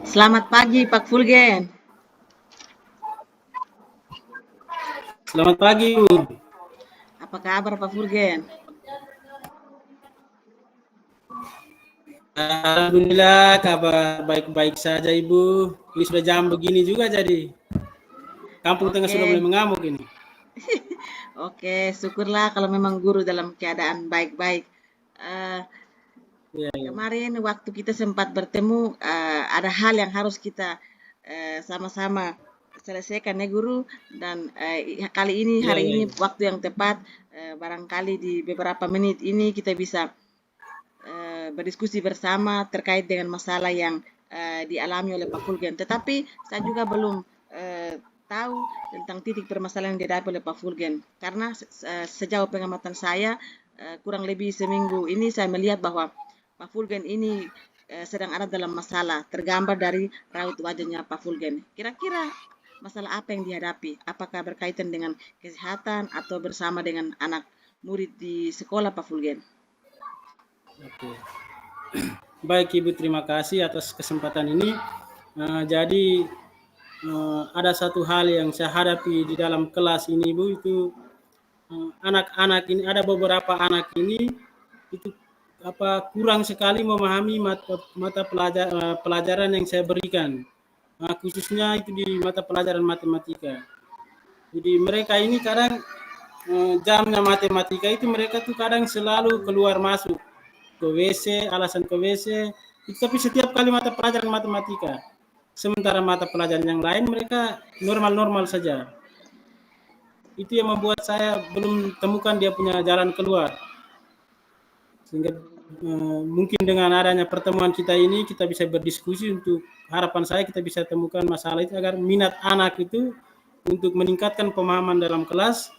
Selamat pagi Pak Fulgen. Selamat pagi, Bu. Apa kabar Pak Fulgen? Alhamdulillah, kabar baik-baik saja, Ibu. Ini sudah jam begini juga jadi. Kampung tengah sudah mulai Oke, mengamuk ini. oke, syukurlah kalau memang guru dalam keadaan baik-baik. Eh, Ya, ya. Kemarin waktu kita sempat bertemu, ada hal yang harus kita sama-sama selesaikan ya guru. Dan kali ini, Ya, hari ya, ini ya. waktu yang tepat, barangkali di beberapa menit ini kita bisa berdiskusi bersama terkait dengan masalah yang dialami oleh Pak Fulgen. Tetapi saya juga belum eh, tahu tentang titik permasalahan yang dihadapi oleh Pak Fulgen. Karena sejauh pengamatan saya, kurang lebih seminggu ini saya melihat bahwa Pak Fulgen ini sedang ada dalam masalah, tergambar dari raut wajahnya Pak Fulgen. Kira-kira masalah apa yang dihadapi? Apakah berkaitan dengan kesehatan atau bersama dengan anak murid di sekolah Pak Fulgen? Oke. Baik, Ibu, terima kasih atas kesempatan ini. Jadi, ada satu hal yang saya hadapi di dalam kelas ini, Bu, itu anak-anak ini, ada beberapa anak ini itu kurang sekali memahami pelajaran yang saya berikan. Khususnya itu di mata pelajaran matematika. Jadi mereka ini kadang jamnya matematika itu mereka tuh kadang selalu keluar masuk ke WC, alasan ke WC. Itu, tapi setiap kali mata pelajaran matematika. Sementara mata pelajaran yang lain mereka normal-normal saja. Itu yang membuat saya belum temukan dia punya jalan keluar. Sehingga mungkin dengan adanya pertemuan kita ini kita bisa berdiskusi, untuk harapan saya kita bisa temukan masalah itu agar minat anak itu untuk meningkatkan pemahaman dalam kelas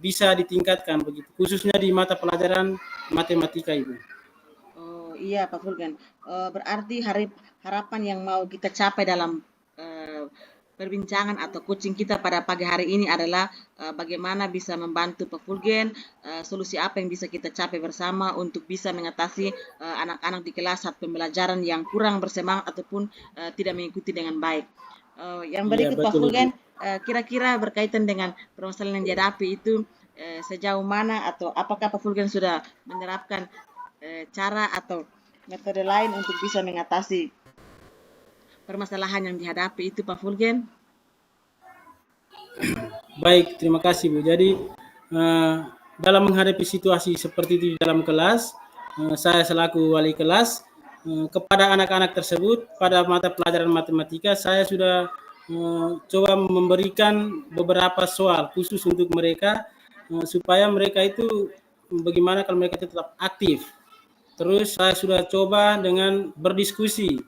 bisa ditingkatkan begitu, khususnya di mata pelajaran matematika itu. Oh iya Pak Fulgen. Berarti harapan yang mau kita capai dalam eh, perbincangan atau coaching kita pada pagi hari ini adalah bagaimana bisa membantu Pak Fulgen, solusi apa yang bisa kita capai bersama untuk bisa mengatasi anak-anak di kelas saat pembelajaran yang kurang bersemangat ataupun tidak mengikuti dengan baik. Yang Iya, berikut Pak betul, Ibu. Fulgen, kira-kira berkaitan dengan permasalahan yang dihadapi itu sejauh mana atau apakah Pak Fulgen sudah menerapkan cara atau metode lain untuk bisa mengatasi permasalahan yang dihadapi itu Pak Fulgen? Baik, terima kasih, Bu. Jadi dalam menghadapi situasi seperti itu di dalam kelas, saya selaku wali kelas, kepada anak-anak tersebut pada mata pelajaran matematika saya sudah coba memberikan beberapa soal khusus untuk mereka, supaya mereka itu bagaimana kalau mereka itu tetap aktif. Terus saya sudah coba dengan berdiskusi,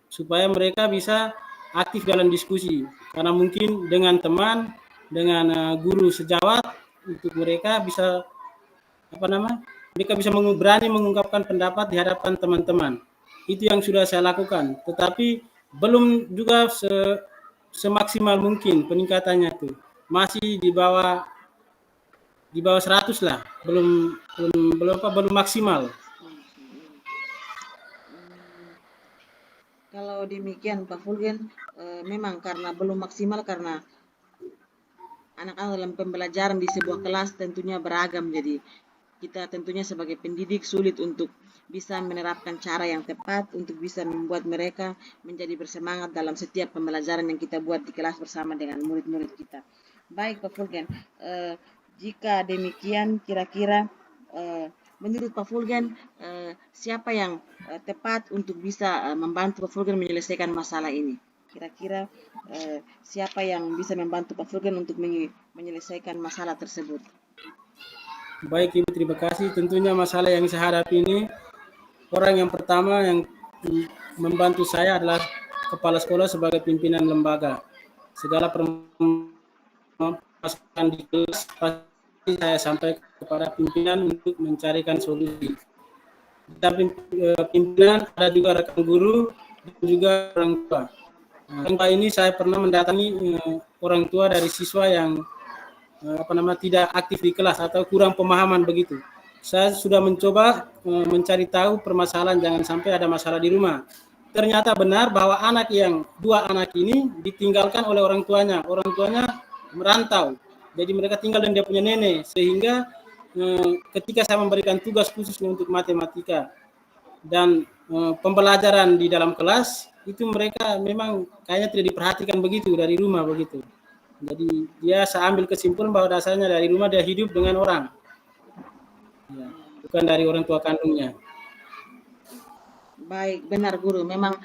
supaya mereka bisa aktif dalam diskusi, karena mungkin dengan teman, dengan guru sejawat, untuk mereka bisa mereka bisa berani mengungkapkan pendapat di hadapan teman-teman. Itu yang sudah saya lakukan, tetapi belum juga semaksimal mungkin peningkatannya tuh, masih di bawah 100 lah, belum maksimal. Hmm, kalau demikian Pak Fulgen, memang karena belum maksimal karena anak-anak dalam pembelajaran di sebuah kelas tentunya beragam. Jadi kita tentunya sebagai pendidik sulit untuk bisa menerapkan cara yang tepat untuk bisa membuat mereka menjadi bersemangat dalam setiap pembelajaran yang kita buat di kelas bersama dengan murid-murid kita. Baik Pak Fulgen, jika demikian kira-kira menurut Pak Fulgen siapa yang tepat untuk bisa membantu Pak Fulgen menyelesaikan masalah ini? Kira-kira siapa yang bisa membantu Pak Fulgen untuk menyelesaikan masalah tersebut? Baik, Ibu, terima kasih. Tentunya masalah yang saya hadapi ini, orang yang pertama yang membantu saya adalah kepala sekolah sebagai pimpinan lembaga. Segala permasalahan di kelas pasti saya sampaikan kepada pimpinan untuk mencarikan solusi. Di samping pimpinan ada juga rekan guru dan juga orang tua. Orang tua ini saya pernah mendatangi orang tua dari siswa yang tidak aktif di kelas atau kurang pemahaman begitu. Saya sudah mencoba mencari tahu permasalahan, jangan sampai ada masalah di rumah. ternyata benar bahwa dua anak ini ditinggalkan oleh orang tuanya. Orang tuanya merantau, jadi mereka tinggal dengan dia punya nenek. Sehingga ketika saya memberikan tugas khusus untuk matematika dan pembelajaran di dalam kelas, itu mereka memang kayaknya tidak diperhatikan begitu dari rumah begitu. Jadi saya ambil kesimpulan bahwa dasarnya dari rumah dia hidup dengan orang, ya, bukan dari orang tua kandungnya. Baik, benar guru. Memang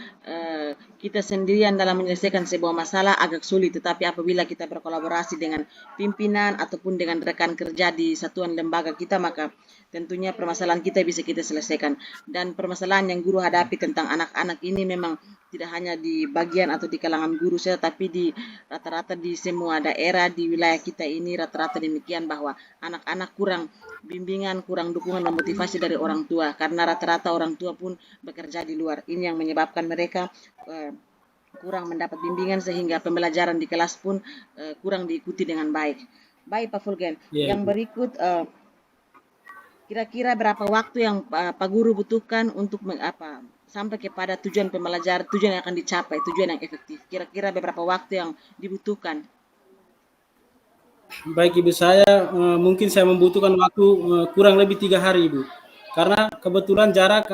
kita sendirian dalam menyelesaikan sebuah masalah agak sulit, tetapi apabila kita berkolaborasi dengan pimpinan ataupun dengan rekan kerja di satuan lembaga kita, maka tentunya permasalahan kita bisa kita selesaikan. Dan permasalahan yang guru hadapi tentang anak-anak ini memang tidak hanya di bagian atau di kalangan guru saja, tapi di rata-rata di semua daerah di wilayah kita ini rata-rata demikian, bahwa anak-anak kurang bimbingan, kurang dukungan dan motivasi dari orang tua, karena rata-rata orang tua pun bekerja di luar. Ini yang menyebabkan mereka kurang mendapat bimbingan, sehingga pembelajaran di kelas pun kurang diikuti dengan baik. Baik Pak Fulgen, yang berikut kira-kira berapa waktu yang Pak Guru butuhkan untuk sampai kepada tujuan pembelajaran, tujuan yang akan dicapai, tujuan yang efektif? Kira-kira beberapa waktu yang dibutuhkan? Baik Ibu, saya mungkin saya membutuhkan waktu kurang lebih 3 hari Ibu, karena kebetulan jarak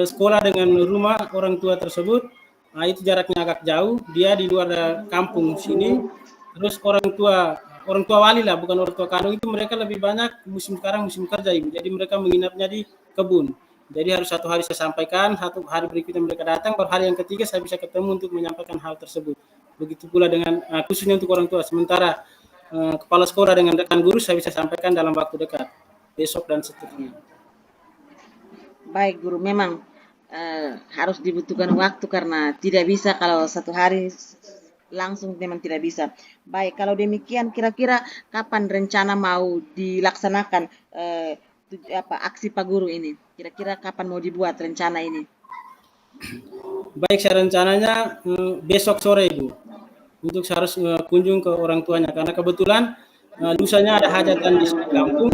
sekolah dengan rumah orang tua tersebut, itu jaraknya agak jauh. Dia di luar kampung sini. Terus orang tua wali lah, bukan orang tua kandung, itu mereka lebih banyak sekarang musim kerja Ibu. Jadi mereka menginapnya di kebun. Jadi harus 1 hari saya sampaikan, 1 hari berikutnya mereka datang, baru hari yang ketiga saya bisa ketemu untuk menyampaikan hal tersebut. Begitu pula dengan khususnya untuk orang tua. Sementara kepala sekolah dengan rekan guru saya bisa sampaikan dalam waktu dekat, besok dan seterusnya. Baik guru, memang harus dibutuhkan waktu, karena tidak bisa kalau 1 hari langsung, memang tidak bisa. Baik, kalau demikian kira-kira kapan rencana mau dilaksanakan aksi Pak Guru ini? Kira-kira kapan mau dibuat rencana ini? Baik, saya rencananya besok sore Ibu, untuk saya harus kunjung ke orang tuanya, karena kebetulan lusanya ada hajatan di kampung.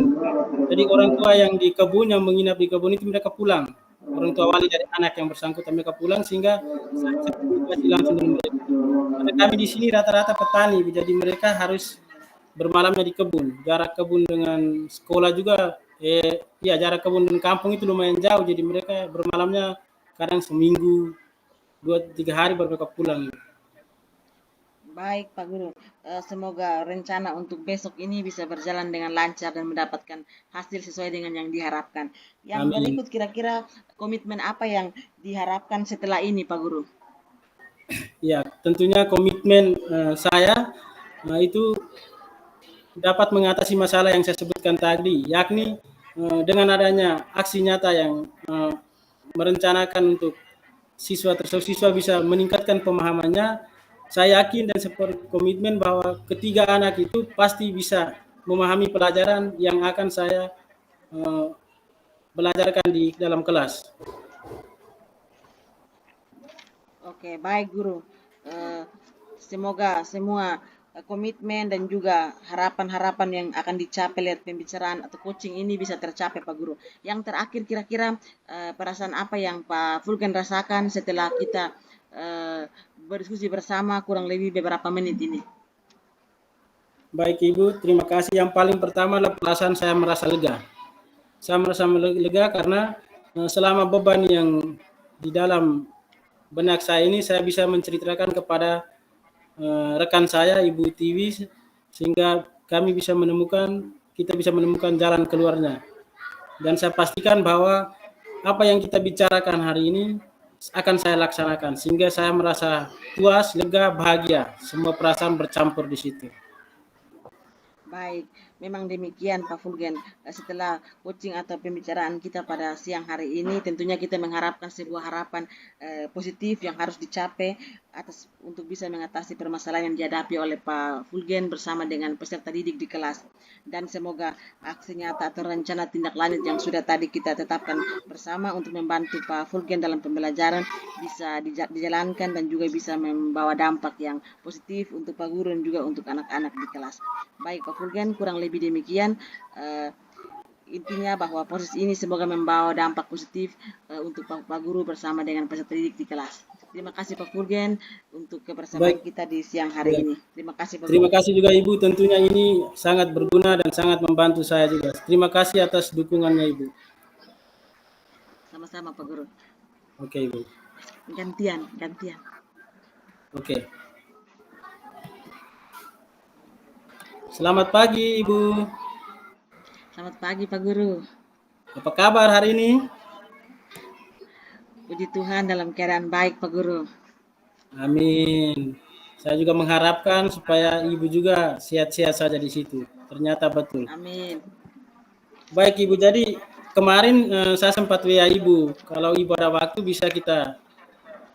Jadi orang tua yang di kebun, yang menginap di kebun itu mereka pulang. Orang tua wali dari anak yang bersangkutan mereka pulang, sehingga saya bisa komunikasi langsung dengan mereka. Karena kami di sini rata-rata petani, jadi mereka harus bermalamnya di kebun. Jarak kebun dengan sekolah juga, jarak kebun dan kampung itu lumayan jauh. Jadi mereka bermalamnya kadang seminggu, 2-3 hari baru mereka pulang. Baik Pak Guru, semoga rencana untuk besok ini bisa berjalan dengan lancar dan mendapatkan hasil sesuai dengan yang diharapkan. Yang Amin. berikut kira-kira komitmen apa yang diharapkan setelah ini Pak Guru? Ya, tentunya komitmen saya itu dapat mengatasi masalah yang saya sebutkan tadi, yakni dengan adanya aksi nyata yang merencanakan untuk siswa bisa meningkatkan pemahamannya. Saya yakin dan seperti komitmen bahwa ketiga anak itu pasti bisa memahami pelajaran yang akan saya belajarkan di dalam kelas. Oke, baik Guru. Semoga semua komitmen dan juga harapan-harapan yang akan dicapai lewat pembicaraan atau coaching ini bisa tercapai Pak Guru. Yang terakhir kira-kira perasaan apa yang Pak Fulgen rasakan setelah kita berdiskusi bersama kurang lebih beberapa menit ini? Baik Ibu, terima kasih. Yang paling pertama adalah perasaan saya merasa lega. Saya merasa lega karena selama beban yang di dalam benak saya ini, saya bisa menceritakan kepada rekan saya, Ibu Tiwi, sehingga kita bisa menemukan jalan keluarnya. Dan saya pastikan bahwa apa yang kita bicarakan hari ini akan saya laksanakan, sehingga saya merasa puas, lega, bahagia. Semua perasaan bercampur di situ. Baik, memang demikian Pak Fulgen. Setelah coaching atau pembicaraan kita pada siang hari ini, tentunya kita mengharapkan sebuah harapan positif yang harus dicapai untuk bisa mengatasi permasalahan yang dihadapi oleh Pak Fulgen bersama dengan peserta didik di kelas. Dan semoga aksi nyata atau rencana tindak lanjut yang sudah tadi kita tetapkan bersama untuk membantu Pak Fulgen dalam pembelajaran bisa dijalankan dan juga bisa membawa dampak yang positif untuk Pak Guru dan juga untuk anak-anak di kelas. Baik Pak Fulgen, kurang lebih demikian. intinya bahwa proses ini semoga membawa dampak positif untuk Pak Guru bersama dengan peserta didik di kelas. Terima kasih Pak Fulgen untuk kebersamaan Baik, kita di siang hari ya. ini. Terima kasih Pak Terima Guru. kasih juga Ibu, tentunya ini sangat berguna dan sangat membantu saya juga. Terima kasih atas dukungannya Ibu. Sama-sama Pak Guru. Oke Ibu. Gantian. Oke. Selamat pagi Ibu. Selamat pagi Pak Guru. Apa kabar hari ini? Puji Tuhan dalam keadaan baik Pak Guru. Amin. Saya juga mengharapkan supaya Ibu juga sehat-sehat saja di situ. Ternyata betul. Amin. Baik Ibu, jadi kemarin saya sempat WA Ibu. Kalau Ibu ada waktu bisa kita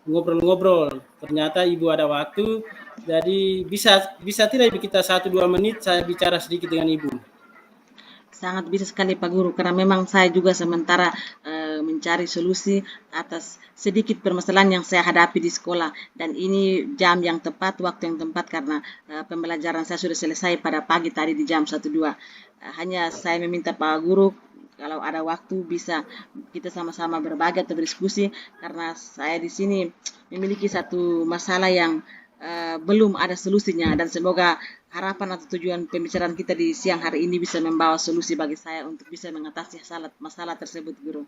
ngobrol-ngobrol. Ternyata Ibu ada waktu. Jadi bisa tidak Ibu kita 1-2 menit saya bicara sedikit dengan Ibu. Sangat bisa sekali Pak Guru, karena memang saya juga sementara mencari solusi atas sedikit permasalahan yang saya hadapi di sekolah. Dan ini jam yang tepat, waktu yang tepat karena pembelajaran saya sudah selesai pada pagi tadi di jam 1-2. Hanya saya meminta Pak Guru kalau ada waktu bisa kita sama-sama berbagi atau berdiskusi, karena saya di sini memiliki satu masalah yang belum ada solusinya, dan semoga harapan atau tujuan pembicaraan kita di siang hari ini bisa membawa solusi bagi saya untuk bisa mengatasi masalah tersebut, Guru.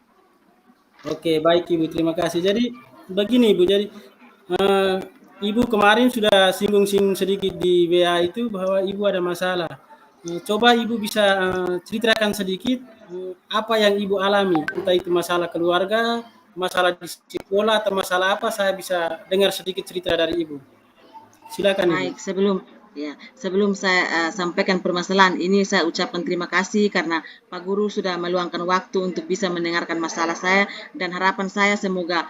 Oke, baik Ibu, terima kasih. Jadi begini Ibu, jadi Ibu kemarin sudah singgung-singgung sedikit di WA itu bahwa Ibu ada masalah. Coba Ibu bisa ceritakan sedikit apa yang Ibu alami, entah itu masalah keluarga, masalah di sekolah, atau masalah apa, saya bisa dengar sedikit cerita dari Ibu. Silakan Ibu. Baik, sebelum saya sampaikan permasalahan ini, saya ucapkan terima kasih karena Pak Guru sudah meluangkan waktu untuk bisa mendengarkan masalah saya, dan harapan saya semoga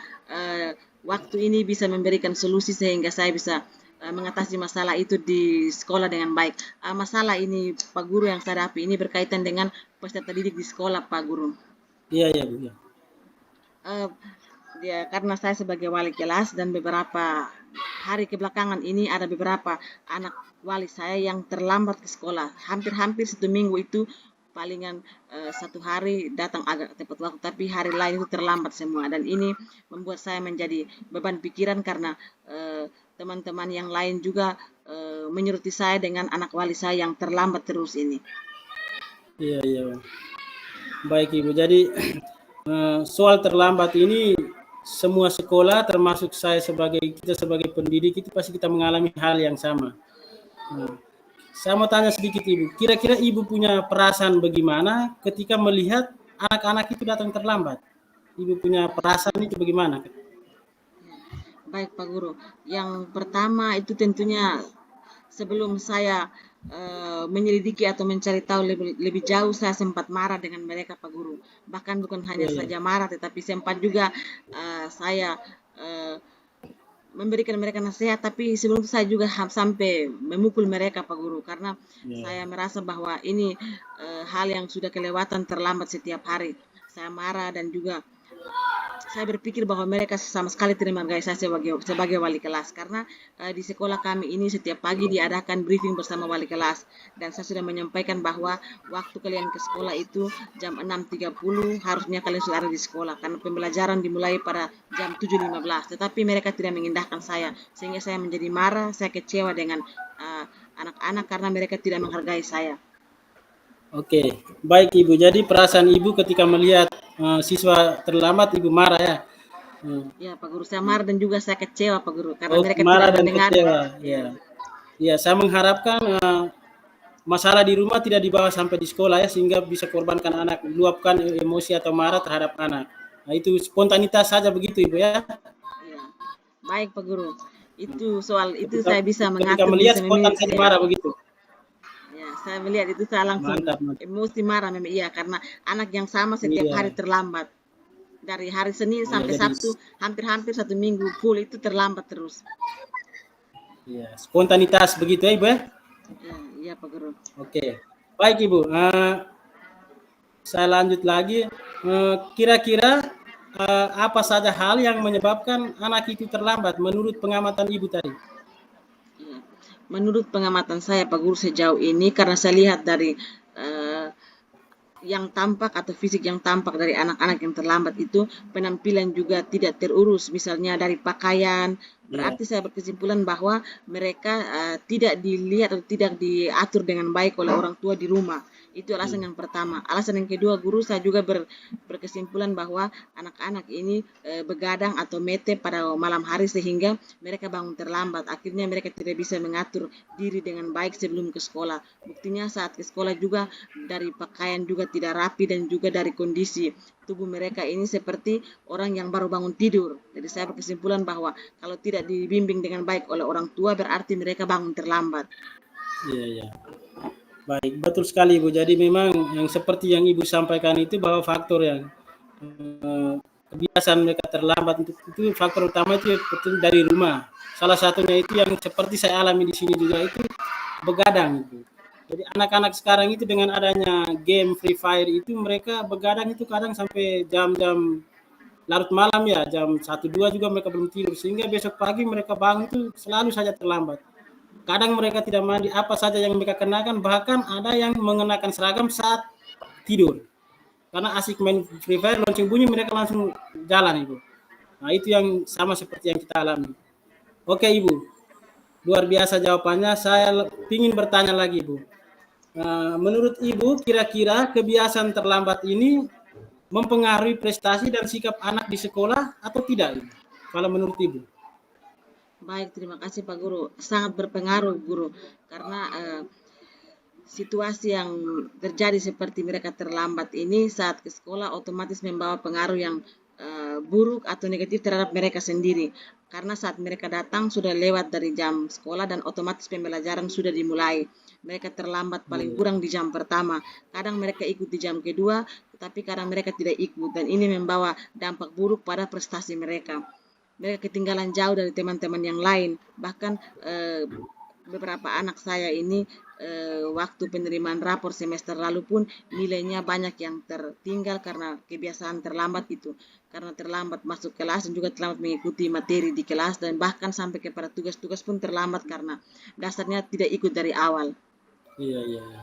waktu ini bisa memberikan solusi sehingga saya bisa mengatasi masalah itu di sekolah dengan baik. Masalah ini Pak Guru yang saya hadapi ini berkaitan dengan peserta didik di sekolah, Pak Guru. Iya, iya Bu. Ya. Karena saya sebagai wali kelas dan beberapa hari kebelakangan ini ada beberapa anak wali saya yang terlambat ke sekolah. Hampir-hampir 1 minggu itu palingan 1 hari datang agak tepat waktu, tapi hari lain itu terlambat semua. Dan ini membuat saya menjadi beban pikiran karena teman-teman yang lain juga menyeruti saya dengan anak wali saya yang terlambat terus ini. Iya, iya. Baik Ibu, jadi soal terlambat ini semua sekolah termasuk kita sebagai pendidik itu pasti kita mengalami hal yang sama. Saya mau tanya sedikit Ibu, kira-kira Ibu punya perasaan bagaimana ketika melihat anak-anak itu datang terlambat? Ibu punya perasaan itu bagaimana? Baik Pak Guru, yang pertama itu tentunya sebelum saya menyelidiki atau mencari tahu lebih jauh, saya sempat marah dengan mereka Pak Guru. Bahkan bukan hanya saja marah, tetapi sempat juga saya memberikan mereka nasihat, tapi sebelum itu saya juga sampai memukul mereka Pak Guru, karena saya merasa bahwa ini hal yang sudah kelewatan, terlambat setiap hari. Saya marah dan juga saya berpikir bahwa mereka sama sekali tidak menghargai saya sebagai wali kelas, karena di sekolah kami ini setiap pagi diadakan briefing bersama wali kelas, dan saya sudah menyampaikan bahwa waktu kalian ke sekolah itu jam 6.30 harusnya kalian sudah ada di sekolah, karena pembelajaran dimulai pada jam 7.15, tetapi mereka tidak mengindahkan saya, sehingga saya menjadi marah, saya kecewa dengan anak-anak karena mereka tidak menghargai saya. Oke, baik Ibu. Jadi perasaan Ibu ketika melihat siswa terlambat, Ibu marah ya? Ya Pak Guru, saya marah dan juga saya kecewa Pak Guru, karena Oh, mereka marah tidak dan mendengar. kecewa. Ya, ya. Saya mengharapkan masalah di rumah tidak dibawa sampai di sekolah ya, sehingga bisa korbankan anak, luapkan emosi atau marah terhadap anak. Nah, itu spontanitas saja begitu Ibu ya? Ya, baik Pak Guru. Itu soal itu Ketika, saya bisa ketika mengatur, melihat bisa spontan memilih. saja marah begitu. Ya, saya melihat itu saya langsung Mantap, mantap. emosi marah memang, iya, karena anak yang sama setiap Iya. hari terlambat. Dari hari Senin sampai jadi- Sabtu, hampir-hampir 1 minggu full itu terlambat terus. Iya, spontanitas begitu ya Ibu ya? Ya, iya Pak Guru. Oke, baik Ibu. Saya lanjut lagi. Kira-kira apa saja hal yang menyebabkan anak itu terlambat menurut pengamatan Ibu tadi? Ya. Menurut pengamatan saya Pak Guru sejauh ini, karena saya lihat dari yang tampak atau fisik yang tampak dari anak-anak yang terlambat itu penampilan juga tidak terurus, misalnya dari pakaian. Iya. Berarti saya berkesimpulan bahwa mereka tidak dilihat atau tidak diatur dengan baik oleh orang tua di rumah. Itu alasan Iya. yang pertama. Alasan yang kedua, guru, saya juga berkesimpulan bahwa anak-anak ini begadang atau mete pada malam hari sehingga mereka bangun terlambat. Akhirnya mereka tidak bisa mengatur diri dengan baik sebelum ke sekolah. Buktinya saat ke sekolah juga dari pakaian juga tidak rapi dan juga dari kondisi tubuh mereka ini seperti orang yang baru bangun tidur. Jadi saya berkesimpulan bahwa kalau tidak dibimbing dengan baik oleh orang tua berarti mereka bangun terlambat. Iya, iya. Baik, betul sekali Ibu. Jadi memang yang seperti yang Ibu sampaikan itu bahwa faktor yang kebiasaan mereka terlambat itu faktor utama itu betul dari rumah. Salah satunya itu yang seperti saya alami di sini juga itu begadang itu. Jadi anak-anak sekarang itu dengan adanya game Free Fire itu mereka begadang itu kadang sampai jam-jam larut malam ya, jam 1-2 juga mereka belum tidur sehingga besok pagi mereka bangun itu selalu saja terlambat. Kadang mereka tidak mandi apa saja yang mereka kenakan, bahkan ada yang mengenakan seragam saat tidur. Karena asik main Free Fire, lonceng bunyi mereka langsung jalan Ibu. Nah itu yang sama seperti yang kita alami. Oke Ibu, luar biasa jawabannya. Saya ingin bertanya lagi Ibu. Menurut Ibu, kira-kira kebiasaan terlambat ini mempengaruhi prestasi dan sikap anak di sekolah atau tidak? Ibu? Kalau menurut Ibu? Baik, terima kasih Pak Guru. Sangat berpengaruh Guru karena situasi yang terjadi seperti mereka terlambat ini saat ke sekolah otomatis membawa pengaruh yang buruk atau negatif terhadap mereka sendiri. Karena saat mereka datang sudah lewat dari jam sekolah dan otomatis pembelajaran sudah dimulai. Mereka terlambat paling kurang di jam pertama. Kadang mereka ikut di jam kedua, tetapi kadang mereka tidak ikut dan ini membawa dampak buruk pada prestasi mereka. Mereka ketinggalan jauh dari teman-teman yang lain. Bahkan beberapa anak saya ini waktu penerimaan rapor semester lalu pun nilainya banyak yang tertinggal karena kebiasaan terlambat itu. Karena terlambat masuk kelas dan juga terlambat mengikuti materi di kelas dan bahkan sampai kepada tugas-tugas pun terlambat karena dasarnya tidak ikut dari awal. Iya, iya, iya.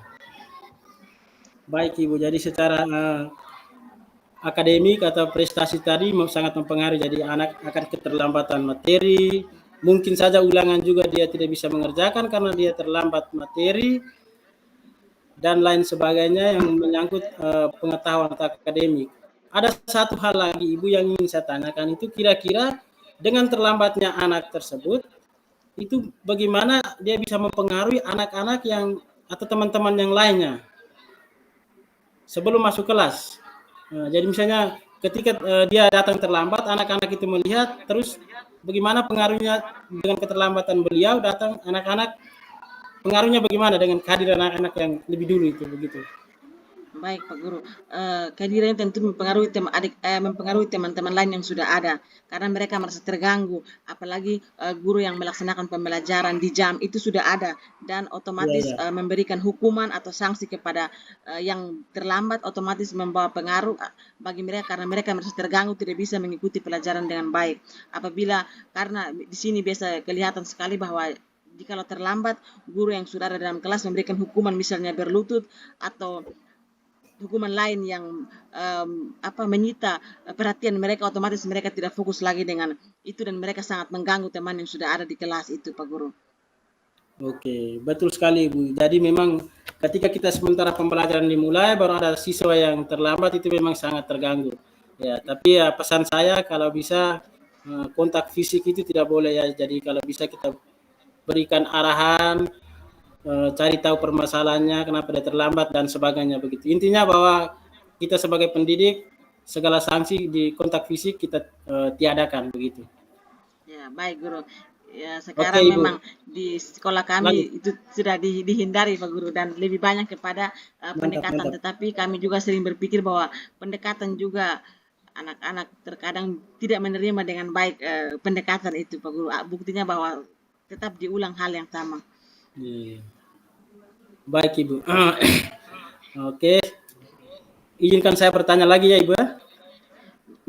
Baik Ibu, jadi secara akademik atau prestasi tadi sangat mempengaruhi. Jadi anak akan keterlambatan materi, mungkin saja ulangan juga dia tidak bisa mengerjakan karena dia terlambat materi dan lain sebagainya yang menyangkut pengetahuan atau akademik. Ada satu hal lagi Ibu yang ingin saya tanyakan itu kira-kira dengan terlambatnya anak tersebut itu bagaimana dia bisa mempengaruhi anak-anak yang atau teman-teman yang lainnya sebelum masuk kelas. Jadi misalnya ketika dia datang terlambat, anak-anak itu melihat, terus bagaimana pengaruhnya dengan keterlambatan beliau datang anak-anak, pengaruhnya bagaimana dengan kehadiran anak-anak yang lebih dulu itu begitu. Baik Pak Guru, kehadiran tentu mempengaruhi teman-teman lain yang sudah ada karena mereka merasa terganggu, apalagi guru yang melaksanakan pembelajaran di jam itu sudah ada dan Iya, otomatis iya. memberikan hukuman atau sanksi kepada yang terlambat otomatis membawa pengaruh bagi mereka karena mereka merasa terganggu tidak bisa mengikuti pelajaran dengan baik. Apabila karena di sini biasa kelihatan sekali bahwa jikalau terlambat, guru yang sudah ada dalam kelas memberikan hukuman misalnya berlutut atau hukuman lain yang menyita perhatian mereka otomatis mereka tidak fokus lagi dengan itu dan mereka sangat mengganggu teman yang sudah ada di kelas itu Pak Guru. Oke, betul sekali Bu. Jadi memang ketika kita sementara pembelajaran dimulai baru ada siswa yang terlambat itu memang sangat terganggu. Ya, tapi ya pesan saya kalau bisa kontak fisik itu tidak boleh ya. Jadi kalau bisa kita berikan arahan, cari tahu permasalahannya, kenapa dia terlambat dan sebagainya begitu. Intinya bahwa kita sebagai pendidik segala sanksi di kontak fisik kita tiadakan begitu. Ya, baik Guru. Ya, Oke sekarang Ibu, memang di sekolah lanjut. kami itu sudah dihindari Pak Guru dan lebih banyak kepada Mantap, pendekatan mantap. tetapi kami juga sering berpikir bahwa pendekatan juga anak-anak terkadang tidak menerima dengan baik pendekatan itu Pak Guru. Buktinya bahwa tetap diulang hal yang sama. Iya. Baik Ibu. Oke, izinkan saya bertanya lagi ya Ibu ya.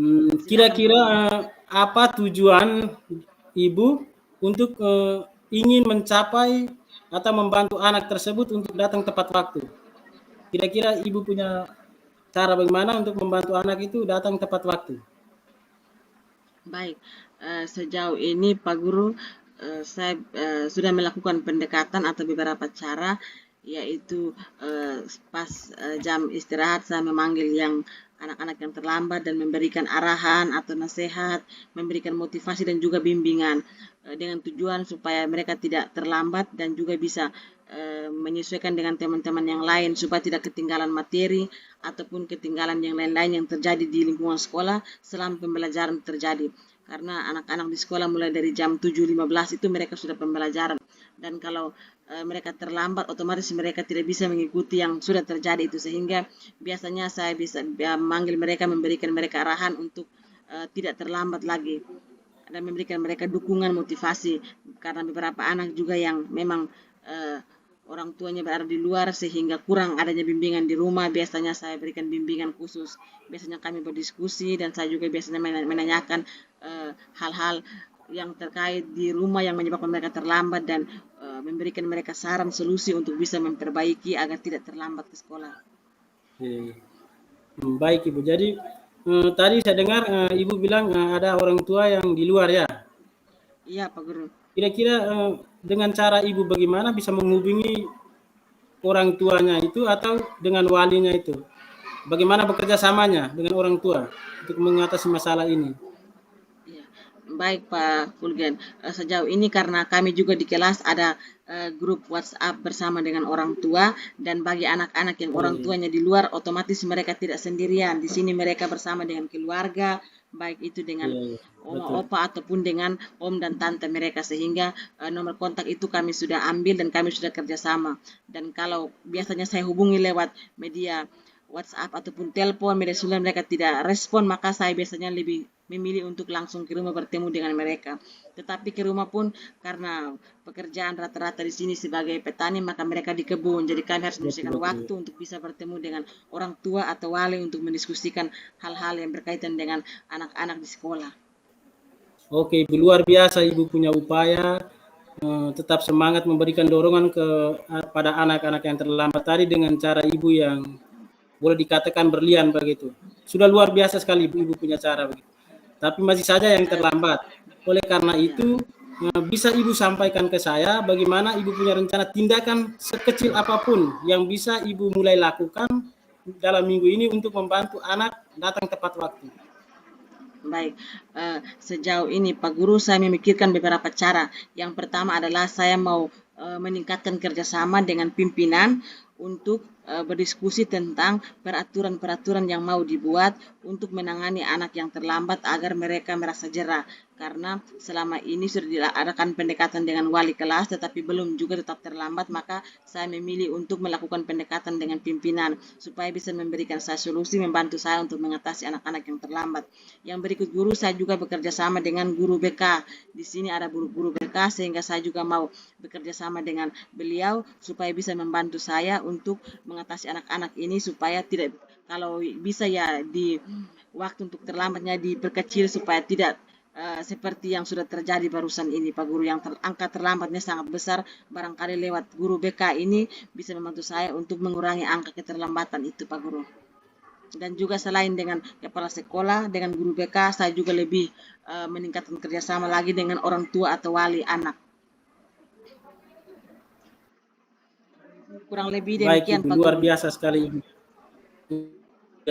Silakan Pak Kira-kira Guru. apa tujuan Ibu untuk ingin mencapai atau membantu anak tersebut untuk datang tepat waktu? Kira-kira Ibu punya cara bagaimana untuk membantu anak itu datang tepat waktu. Baik, sejauh ini Pak Guru, saya sudah melakukan pendekatan atau beberapa cara, yaitu pas jam istirahat saya memanggil yang anak-anak yang terlambat dan memberikan arahan atau nasihat, memberikan motivasi dan juga bimbingan dengan tujuan supaya mereka tidak terlambat dan juga bisa menyesuaikan dengan teman-teman yang lain supaya tidak ketinggalan materi ataupun ketinggalan yang lain-lain yang terjadi di lingkungan sekolah selama pembelajaran terjadi. Karena anak-anak di sekolah mulai dari jam 7.15 itu mereka sudah pembelajaran. Dan kalau mereka terlambat, otomatis mereka tidak bisa mengikuti yang sudah terjadi itu. Sehingga biasanya saya bisa memanggil mereka, memberikan mereka arahan untuk tidak terlambat lagi. Dan memberikan mereka dukungan motivasi. Karena beberapa anak juga yang memang orang tuanya berada di luar sehingga kurang adanya bimbingan di rumah, biasanya saya berikan bimbingan khusus. Biasanya kami berdiskusi dan saya juga biasanya menanyakan hal-hal yang terkait di rumah yang menyebabkan mereka terlambat dan memberikan mereka saran solusi untuk bisa memperbaiki agar tidak terlambat ke sekolah. Baik Ibu, jadi tadi saya dengar Ibu bilang ada orang tua yang di luar ya. Iya Pak Guru. Kira-kira dengan cara Ibu bagaimana bisa menghubungi orang tuanya itu atau dengan walinya itu? Bagaimana bekerja samanya dengan orang tua untuk mengatasi masalah ini? Ya, baik Pak Fulgen. Sejauh ini karena kami juga di kelas ada grup WhatsApp bersama dengan orang tua dan bagi anak-anak yang orang tuanya di luar otomatis mereka tidak sendirian. Di sini mereka bersama dengan keluarga, baik itu dengan oma opa ataupun dengan om dan tante mereka sehingga nomor kontak itu kami sudah ambil dan kami sudah kerjasama. Dan kalau biasanya saya hubungi lewat media WhatsApp ataupun telepon media sosial mereka tidak respon, maka saya biasanya lebih memilih untuk langsung ke rumah bertemu dengan mereka. Tetapi ke rumah pun karena pekerjaan rata-rata di sini sebagai petani maka mereka di kebun. Jadi kami harus menyisihkan waktu untuk bisa bertemu dengan orang tua atau wali untuk mendiskusikan hal-hal yang berkaitan dengan anak-anak di sekolah. Oke, Ibu, luar biasa Ibu punya upaya tetap semangat memberikan dorongan pada anak-anak yang terlambat tadi dengan cara Ibu yang boleh dikatakan berlian begitu. Sudah luar biasa sekali Ibu punya cara begitu. Tapi masih saja yang terlambat. Oleh karena itu bisa Ibu sampaikan ke saya bagaimana Ibu punya rencana tindakan sekecil apapun yang bisa Ibu mulai lakukan dalam minggu ini untuk membantu anak datang tepat waktu. Baik, sejauh ini Pak Guru saya memikirkan beberapa cara. Yang pertama adalah saya mau meningkatkan kerjasama dengan pimpinan untuk berdiskusi tentang peraturan-peraturan yang mau dibuat untuk menangani anak yang terlambat agar mereka merasa jerah. Karena selama ini sudah diadakan pendekatan dengan wali kelas tetapi belum juga tetap terlambat, maka saya memilih untuk melakukan pendekatan dengan pimpinan supaya bisa memberikan saya solusi, membantu saya untuk mengatasi anak-anak yang terlambat. Yang berikut guru, saya juga bekerja sama dengan guru BK. Di sini ada guru BK sehingga saya juga mau bekerja sama dengan beliau supaya bisa membantu saya untuk mengatasi anak-anak ini supaya tidak, kalau bisa ya di waktu untuk terlambatnya diperkecil supaya tidak seperti yang sudah terjadi barusan ini Pak Guru, yang angka terlambatnya sangat besar. Barangkali lewat guru BK ini bisa membantu saya untuk mengurangi angka keterlambatan itu Pak Guru. Dan juga selain dengan kepala sekolah, dengan guru BK, saya juga lebih meningkatkan kerjasama lagi dengan orang tua atau wali anak. Kurang lebih demikian Baik Ibu, Pak luar Guru. biasa sekali Ibu.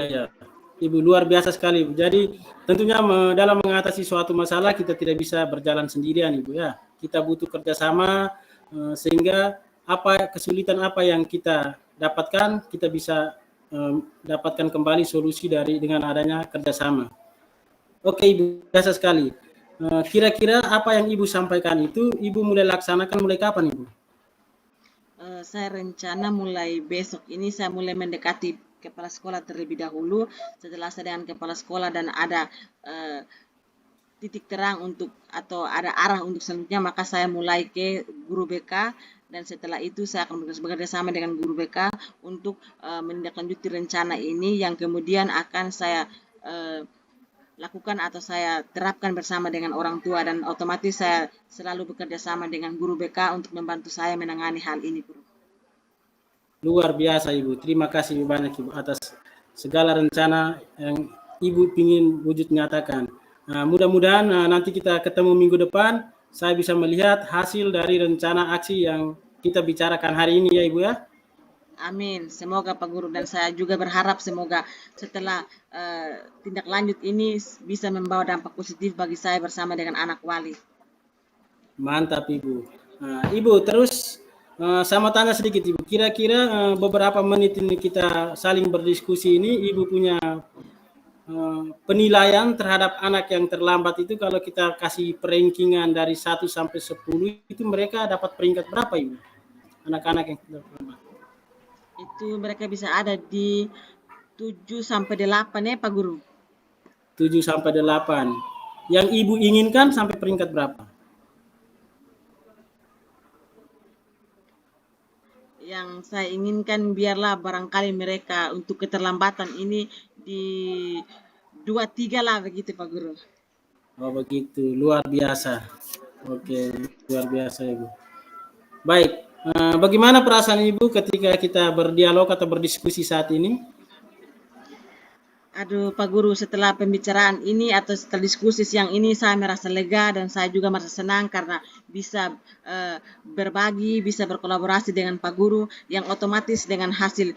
Ya. Ibu luar biasa sekali Ibu. Jadi tentunya dalam mengatasi suatu masalah kita tidak bisa berjalan sendirian Ibu ya. Kita butuh kerjasama sehingga kesulitan apa yang kita dapatkan kita bisa dapatkan kembali solusi dengan adanya kerjasama. Oke Ibu, biasa sekali. Kira-kira apa yang Ibu sampaikan itu Ibu mulai laksanakan mulai kapan Ibu? Saya rencana mulai besok ini saya mulai mendekati kepala sekolah terlebih dahulu. Setelah saya dengan kepala sekolah dan ada titik terang untuk atau ada arah untuk selanjutnya, maka saya mulai ke guru BK dan setelah itu saya akan bekerja sama dengan guru BK untuk menindaklanjuti rencana ini yang kemudian akan saya lakukan atau saya terapkan bersama dengan orang tua, dan otomatis saya selalu bekerja sama dengan guru BK untuk membantu saya menangani hal ini, Guru. Luar biasa Ibu. Terima kasih banyak Ibu atas segala rencana yang Ibu ingin wujud nyatakan. Nah, mudah-mudahan nanti kita ketemu minggu depan, saya bisa melihat hasil dari rencana aksi yang kita bicarakan hari ini ya Ibu ya. Amin. Semoga Pak Guru, dan saya juga berharap semoga setelah tindak lanjut ini bisa membawa dampak positif bagi saya bersama dengan anak wali. Mantap Ibu. Nah, Ibu terus saya mau tanya sedikit Ibu. Kira-kira beberapa menit ini kita saling berdiskusi ini, Ibu punya penilaian terhadap anak yang terlambat itu kalau kita kasih rankingan dari 1 sampai 10 itu mereka dapat peringkat berapa Ibu? Anak-anak yang terlambat. Itu mereka bisa ada di 7 sampai 8 ya Pak Guru. 7 sampai 8. Yang Ibu inginkan sampai peringkat berapa? Yang saya inginkan biarlah barangkali mereka untuk keterlambatan ini di 2-3 lah begitu Pak Guru. Oh begitu, luar biasa. Oke, luar biasa Ibu. Baik, bagaimana perasaan Ibu ketika kita berdialog atau berdiskusi saat ini? Aduh Pak Guru, setelah pembicaraan ini atau setelah diskusi siang ini saya merasa lega dan saya juga merasa senang karena bisa berbagi, bisa berkolaborasi dengan Pak Guru yang otomatis dengan hasil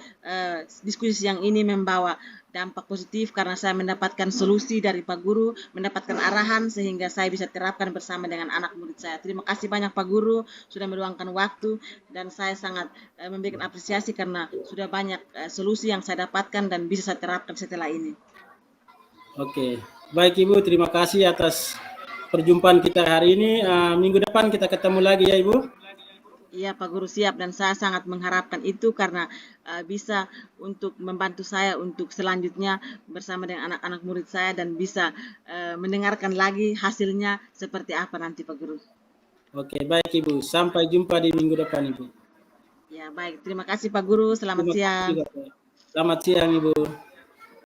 diskusi siang ini membawa dampak positif karena saya mendapatkan solusi dari Pak Guru, mendapatkan arahan sehingga saya bisa terapkan bersama dengan anak murid saya. Terima kasih banyak Pak Guru sudah meluangkan waktu dan saya sangat memberikan apresiasi karena sudah banyak solusi yang saya dapatkan dan bisa saya terapkan setelah ini. Oke, baik Ibu, terima kasih atas perjumpaan kita hari ini. Minggu depan kita ketemu lagi ya Ibu. Iya Pak Guru, siap, dan saya sangat mengharapkan itu karena bisa untuk membantu saya untuk selanjutnya bersama dengan anak-anak murid saya dan bisa mendengarkan lagi hasilnya seperti apa nanti Pak Guru. Oke, baik Ibu. Sampai jumpa di minggu depan Ibu. Ya baik, terima kasih Pak Guru, selamat Terima kasih siang. juga, Pak. Selamat siang Ibu.